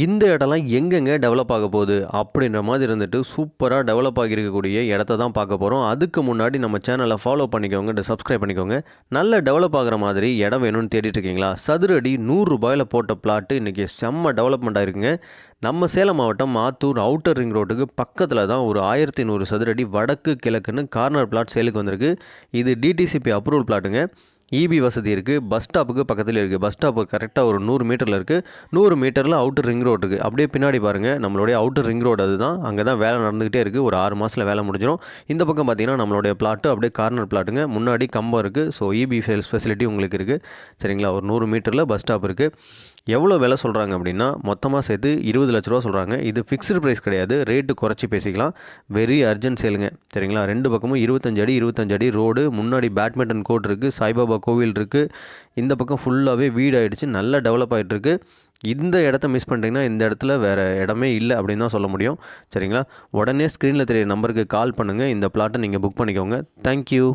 இந்த இடம்லாம் எங்கெங்க டெவலப் ஆக போகுது அப்படின்ற மாதிரி இருந்துட்டு சூப்பராக டெவலப் ஆகியிருக்கக்கூடிய இடத்த தான் பார்க்க போகிறோம். அதுக்கு முன்னாடி நம்ம சேனலை ஃபாலோ பண்ணிக்கோங்க, சப்ஸ்கிரைப் பண்ணிக்கோங்க. நல்ல டெவலப் ஆகிற மாதிரி இடம் வேணும்னு தேடிட்டு இருக்கீங்களா? சதுரடி ₹100 போட்ட பிளாட்டு இன்றைக்கி செம்ம டெவலப்மெண்ட் ஆகிருக்குங்க. நம்ம சேலம் மாவட்டம் ஆத்தூர் அவுட்டர் ரிங் ரோட்டுக்கு பக்கத்தில் தான் ஒரு 1100 சதுரடி வடக்கு கிழக்குன்னு கார்னர் பிளாட் சேலுக்கு வந்திருக்கு. இது டிடிசிபி அப்ரூவல் பிளாட்டுங்க. இபி வசதி இருக்குது. பஸ் ஸ்டாப்புக்கு பக்கத்தில் இருக்குது. பஸ் ஸ்டாப்பு கரெக்டாக ஒரு 100 மீட்டரில் இருக்குது. 100 மீட்டரில் அவுட்டர் ரிங் ரோடு இருக்குது. அப்படியே பின்னாடி பாருங்கள், நம்மளுடைய அவுட்டர் ரிங் ரோடு அதுதான். அங்கே தான் வேலை நடந்துக்கிட்டே இருக்குது. ஒரு 6 மாதத்தில் வேலை முடிஞ்சிடும். இந்த பக்கம் பார்த்தீங்கன்னா நம்மளுடைய பிளாட்டு அப்படியே கார்னர் பிளாட்டுங்க. முன்னாடி கம்பம் இருக்குது. ஸோ இபி ஃபெசிலிட்டி உங்களுக்கு இருக்குது. சரிங்களா? ஒரு 100 மீட்டரில் பஸ் ஸ்டாப் இருக்குது. எவ்வளோ விலை சொல்கிறாங்க அப்படின்னா மொத்தமாக சேர்த்து 20 லட்ச ரூபா சொல்கிறாங்க. இது ஃபிக்ஸ்டு ப்ரைஸ் கிடையாது, ரேட்டு குறைச்சி பேசிக்கலாம். வெரி அர்ஜென்ட் சேலுங்க. சரிங்களா? ரெண்டு பக்கமும் 25 அடி ரோடு, முன்னாடி பேட்மிண்டன் கோர்ட் இருக்குது, சாய்பாபா கோவில் இருக்குது. இந்த பக்கம் ஃபுல்லாகவே வீடு ஆகிடுச்சு, நல்லா டெவலப் ஆகிட்டுருக்கு. இந்த இடத்த மிஸ் பண்ணிட்டீங்கன்னா இந்த இடத்துல வேறு இடமே இல்லை அப்படின்னு தான் சொல்ல முடியும். சரிங்களா? உடனே ஸ்க்ரீனில் தெரிய நம்பருக்கு கால் பண்ணுங்கள். இந்த பிளாட்டை நீங்கள் புக் பண்ணிக்கோங்க. தேங்க்யூ.